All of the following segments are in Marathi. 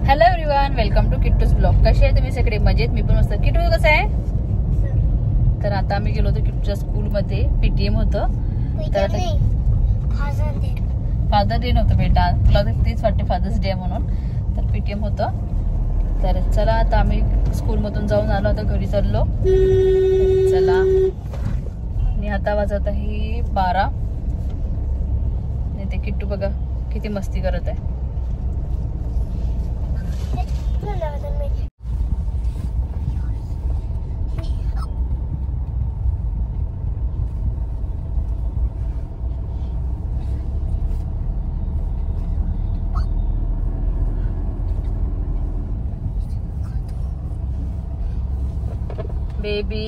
Hello everyone, welcome to Kittu's blog. कसे आहे तुम्ही सगळे? मजेत? मी पण मस्त. किट्टू कसं आहे? तर आता आम्ही गेलो होतो किट्टूच्या स्कूलमध्ये. पीटीएम होतं. तर आता फादर डे नव्हतं बेटा, तुला तेच वाटते फादर्स डे म्हणून. तर पीटीएम होतं. तर चला आता आम्ही स्कूलमधून जाऊन आलो, आता घरी चाललो. चला, आणि आता वाजत आहे 12. आणि ते किट्टू बघा किती मस्ती करत आहे. बेबी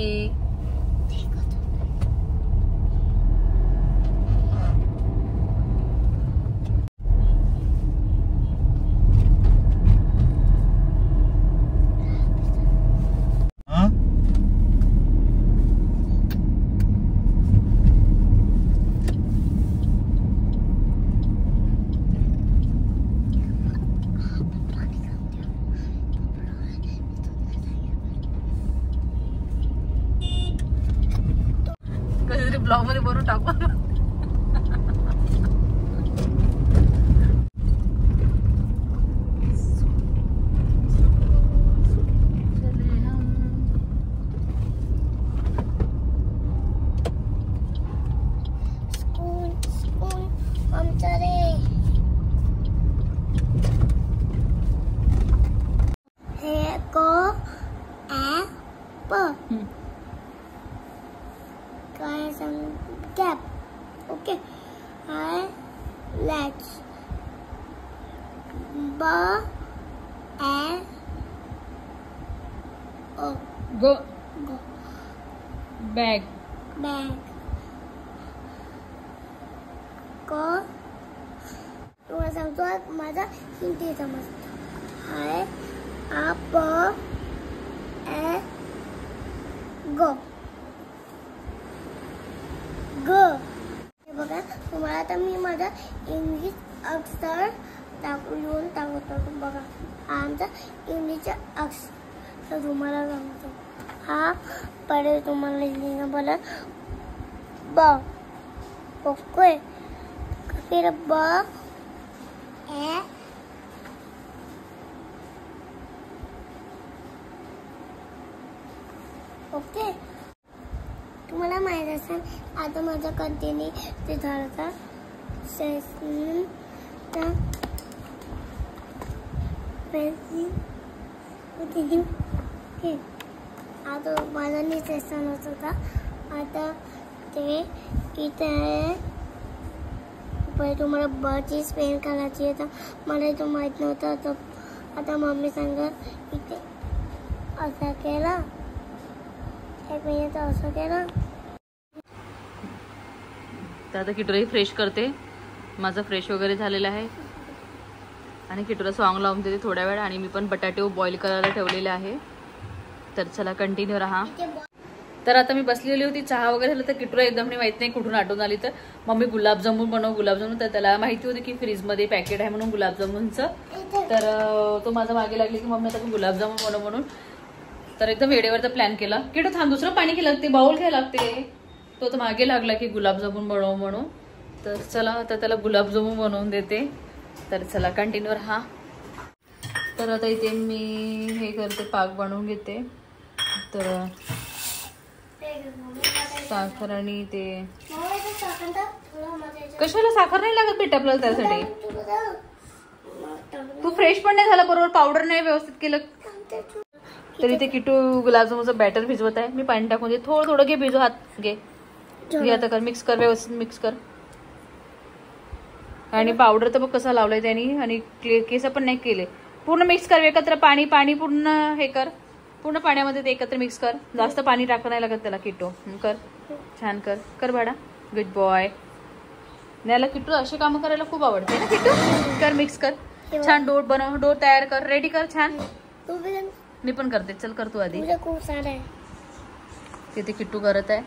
ब्लॉग मध्ये भरून टाकू. Cap. Okay. I let's and go go bag go. तुम्हाला सांगतो माझा हिंदी समजतो. I up and go. बघा, तुम्हाला आता मी माझा इंग्लिश अक्षर लिहून टाकतो. बघा, हा आमचा इंग्लिशचा अक्षर. तर तुम्हाला सांगतो, हा पडेल तुम्हाला लिहिणं बोला ब. ओके, फिर ब ए ओके. तुम्हाला माहित असेल आता माझा कंटिन्यू ते झालं सेशन आता माझा नी सेशन होत होता. आता ते किती आहे पहिले तुम्हाला बची स्पेन करायची आहे. तर मला तो माहित नव्हतं. आता मम्मी सांगत इथे असं केलं, एक मिनिट असं केलं. तर आता किटूलाही फ्रेश करते. माझं फ्रेश वगैरे झालेलं आहे आणि किटूला सॉंग लावून देते थोड्या वेळ. आणि मी पण बटाटे बॉईल करायला ठेवलेले आहे. तर चला कंटिन्यू राहा. तर आता मी बसलेली होती, चहा वगैरे झालं. तर किटूला एकदम माहित नाही कुठून आठवण आली. तर मम्मी गुलाबजामुन बनव गुलाबजामुन. तर त्याला माहिती होती की फ्रीजमध्ये पॅकेट आहे म्हणून गुलाबजामुनचं. तर तो माझा मागे लागले की मम्मी आता गुलाबजामुन बनव म्हणून. तर एकदम वेळेवरचा प्लॅन केला. किटू थांब, दुसरं पाणी घ्यायला लागते, बाउल घ्यायला लागते. तो तर मागे लागला की गुलाबजामुन बनव म्हणून. तर चला आता त्याला गुलाबजामुन बनवून देते. तर चला कंटिन्यू राहा. तर आता इथे मी हे करते, पाक बनवून घेते. तर साखर आणि ते कशाला साखर नाही लागत बेटा आपल्याला त्यासाठी. तू फ्रेश पण नाही झाला बरोबर, पावडर नाही व्यवस्थित केलं. तर इथे किटू गुलाबजामुनचं बॅटर भिजवत आहे. मी पाणी टाकून दे, थोडं थोडं घे, भिजव, हात घे, आता कर, मिक्स कर, व्यवस्थित मिक्स कर. आणि पावडर तर बघ कसा लावलाय त्यांनी. आणि केस पण नाही केले. पूर्ण मिक्स कर एकत्र. पाणी पाणी पूर्ण हे कर, पूर्ण पाण्यामध्ये ते एकत्र मिक्स कर. जास्त पाणी टाकावं नाही लागत त्याला. किट्टू कर, छान कर, कर बाळा, गुड बॉय. न्याला किट्टू असे कामं करायला खूप आवडते ना किट्टू. कर, मिक्स कर, छान डो बनव, डो तयार कर, रेडी कर छान. मी पण करते, चल कर तू आधी. खूप सारं आहे तिथे किट्टू करत आहे.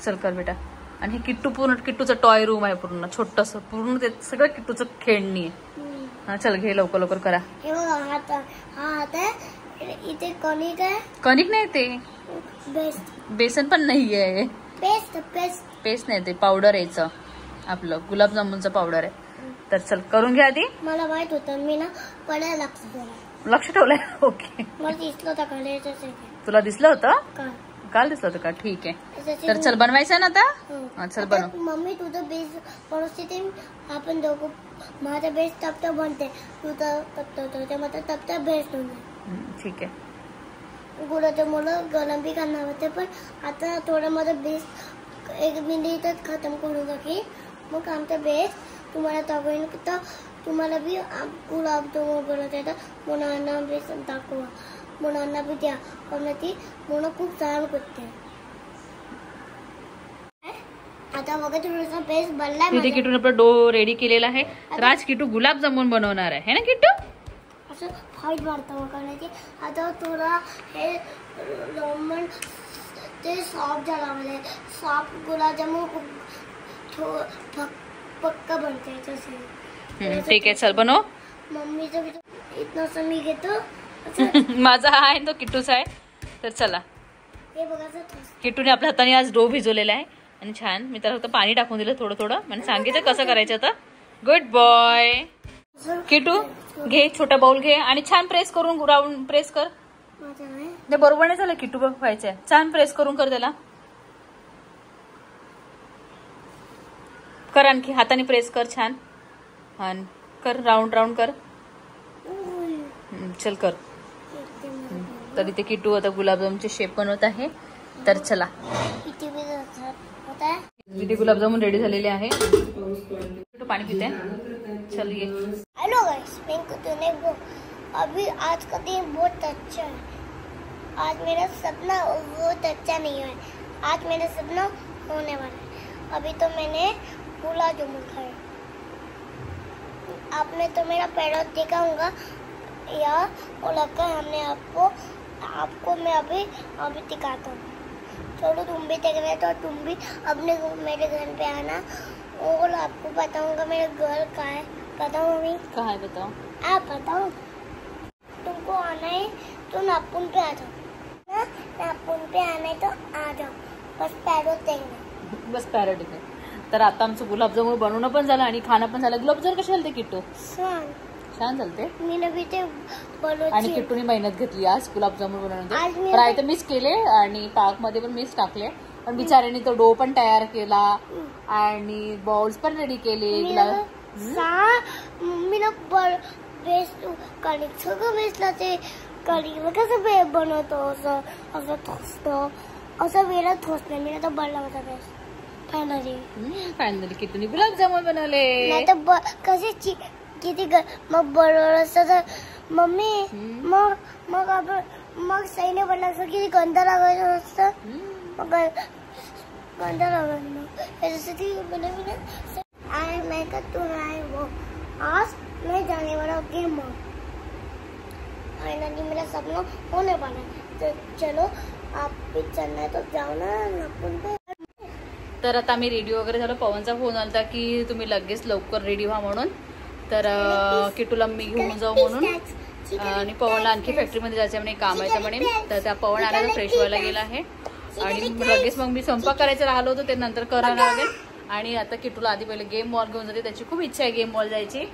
चल कर बेटा. आणि हे किट्टू पूर्ण किट्टूचं टॉय रूम आहे, पूर्ण छोटस, पूर्ण ते सगळं किट्टूचं खेळणी आहे. हा चल घे लवकर लवकर करा. हे बघा हा आता इथे कणिक आहे. कणिक नाही ते बेस्ट बेसन पण नाहीये. पेस्ट नाही ते पावडर यायचं आपलं गुलाबजामुनचं पावडर आहे. तर चल करून घ्या आधी. मला माहित होतं मी ना पडायला लक्ष ठेवलंय. ओके मला दिसलं होतं काढायचं. तुला दिसलं होतं काल दिसलं होतं का? ठीक आहे तर चल बनवायचं ना आता. चल बनव. मम्मी तुझं बेस परिस्थिती आपण दोघं माझा बेस तप्ता बनते तुझं तप्ता त्यामध्ये तप्ता बेस होणार. ठीक आहे गुलाबचं मुलं गरम बी करणार होते पण आता थोडं माझं बेस 1 मिनिटात खतम करून टाकी. मग आमचा बेस तुम्हाला तवून तर तुम्हाला बी गुलाबजामुन बनवता येतं. मुलांना बेस दाखवा मुलांना बी द्या कारण ती मुलं खूप छान करते. आता बघा थोडासा बेस बनला. तिथे किटून आपला डो रेडी केलेला आहे. राज किटू गुलाबजामुन बनवणार आहे ना किटू. असं फाईट मारतो करण्याची. आता थोडा हे लेमन ते सॉफ्ट झाला म्हणजे सॉफ्ट गुलाबजामुन खूप पक्का बनते तसे. ठीक आहे चल बनव. मम्मीचं इतनंसं मी घेतो. माझा हा आहे तो किटूचा आहे. तर चला हे बघा किटूने आपल्या हाताने आज डो भिजवलेला आहे आणि छान. मी त्याला फक्त पाणी टाकून दिलं थोडं थोडं म्हणजे सांगितलं कसं करायचं आता. Good boy. किटू घे छोटा बाउल घे आणि छान प्रेस करून राऊंड प्रेस कर. ते बरोबर नाही झालं किटू व्हायचंय. छान प्रेस करून कर त्याला. कर आणखी हाताने प्रेस कर छान. हा कर राऊंड राऊंड कर. चल कर. तर इथे किटू आता गुलाबजामुनचे शेप बनवत आहे. तर चला इथे गुलाबजामुन रेडी झालेले आहे. किटू पाणी पिते. चल ये. हेलो गाइस मैं कुतुने अभी आज का दिन बहुत अच्छा है. आज मेरा सपना बहुत अच्छा नहीं है. आज मेरा सपना होने वाला है. अभी तो मैंने गुलाबजामुन खाया. आपने तो मेरा पैरों देखा होगा या और लगता है हमने आपको मैं अभी दिखाता हूँ. चलो तुम भी देख रहे तो तुम भी अपने मेरे घर पे आना और आपको बताऊंगा मेरा घर कहाँ है. बताओ मम्मी कहाँ है बताओ. आप बताओ. तुमको आना है तो नाखून पे आ जाओ. नाखून पे आना है तो आ जाओ. बस पैरों देंगे. बस पॅरेट इथे. तर आता आमचं गुलाबजामुन बनवणं पण झालं आणि खाणं पण झालं. गुलाबजामुन कसे झाले किट्टू. छान झालते. मी नवी ते आणि किट्टूने मेहनत घेतली आज गुलाबजामुन बनवण्याची. फ्राय तर मीच केले आणि पाक मध्ये पण मीच टाकले. पण बिचाऱ्याने तो डो पण तयार केला आणि बॉल्स पण रेडी केले. मी ना बेस कणिक सगळं बेसला ते कणिक कसं बनवतो असं असं थोसतो असं वेळा थोसलं. मी तर बनला होता बेस फायनली किट्टूने गुलाबजामुन बनवले. नाही तर कसे किती मग बनवलं असतं तर मम्मी मग आपण मग सैन्य बनलं असतं किती गंध लागायचं असतं. मग गंध लागायचं त्याच्यासाठी मैं तू आए वो आज मैं जाने वाला गेम फाइनली मेरा सपना होने वाला है. तो चलो आप भी चलना है तो जाओ ना नाखून पे. तर आता आम्ही रेडी वगैरे झालो. पवनचा फोन आला की तुम्ही लगेच लवकर रेडी व्हा म्हणून. तर किटूला मी घेऊन जाऊ म्हणून आणि पवनला आणखी फॅक्टरीमध्ये जायचं म्हणे काम आहे म्हणे. तर त्या पवन आला तर फ्रेश व्हायला गेला आहे आणि लगेच मग मी स्वयंपाक करायचं राहिलो होतं ते नंतर करायला लागेल. आणि आता किटूला आधी पहिले गेम मॉल घेऊन जाते. त्याची खूप इच्छा आहे गेम मॉल जायची.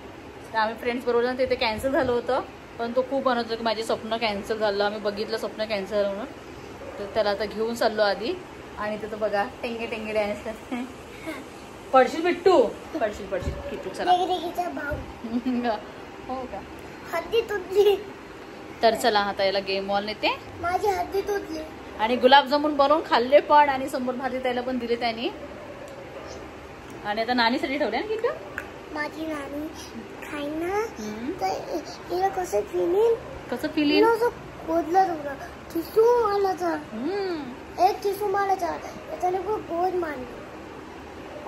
तर आम्ही फ्रेंड्स बरोबर तिथे कॅन्सल झालं होतं पण तो खूप म्हणत होता की माझे स्वप्न कॅन्सल झालं. आम्ही बघितलं स्वप्न कॅन्सल झालं म्हणून. तर त्याला आता घेऊन चाललो आधी. आणि तिथं बघा टेंगे टेंगे डान्स करते. पडशील बिट्टू पडशील किटू. चला हो का हद्दी तुटली. तर चला आता याला गेम मॉल नेते. माझी हद्दी तुटली. आणि गुलाबजामुन बनवून खाल्ले पण आणि समोर भाजी त्याला पण दिले त्यांनी. आणि आता नानीसाठी ठेवले ना किटू. माझी नानी खाईन ना तर हिला कसं फिलिंग खोदलं तुला टिसू मारायचा. एक टिसू मारायचा त्याच्याने खूप गोड मारली.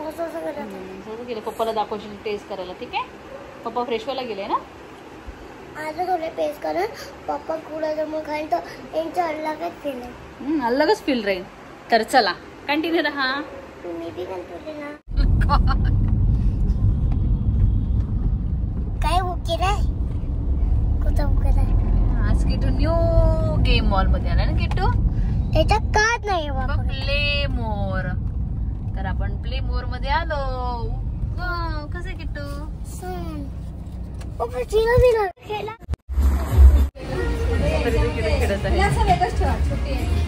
असं करायचं गेले. पप्पाला दाखवशील टेस्ट करायला. ठीक आहे. पप्पा फ्रेश व्हायला गेले ना. आज थोडे टेस्ट करून पप्पा गुलाबजामुन खाईन तर यांचं अलगच फील आहे. अलगच फील राहील. तर चला कंटिन्यू रहा. तुम्ही बी कंटिन्यू रहा. केलाय कुठं केलाय आज किटू न्यू गेम मॉल मध्ये आला ना किटू. याच्यात काच नाही प्ले मोर. तर आपण प्ले मोर मध्ये आलो. कसं आहे किट्टू. खेळला खेळत आहे.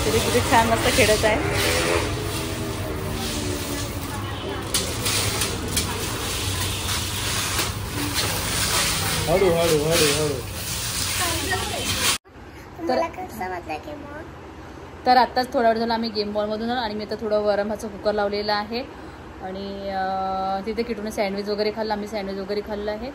तरी किती छान मस्त खेळत आहे. हळू हळू हळू हळू. तर आत्ताच थोडा वेळ झाला आम्ही गेम बॉलमधून आणि मी आता थोडं वरमाचं कुकर लावलेलं आहे आणि तिथे किटूने सँडविच वगैरे खाल्लं, आम्ही सँडविच वगैरे खाल्लं आहे.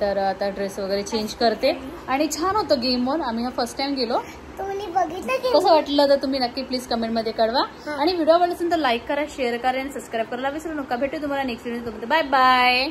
तर आता ड्रेस वगैरे चेंज करते आणि छान होतं गेम बॉल. आम्ही हा फर्स्ट टाइम गेलो. कसं वाटलं तर तुम्ही नक्की प्लीज कमेंटमध्ये कळवा आणि व्हिडिओ आवडला असेल तर लाईक करा, शेअर करा आणि सबस्क्राईब करायला विसरू नका. भेटू तुम्हाला नेक्स्ट व्हिडिओ. Bye bye.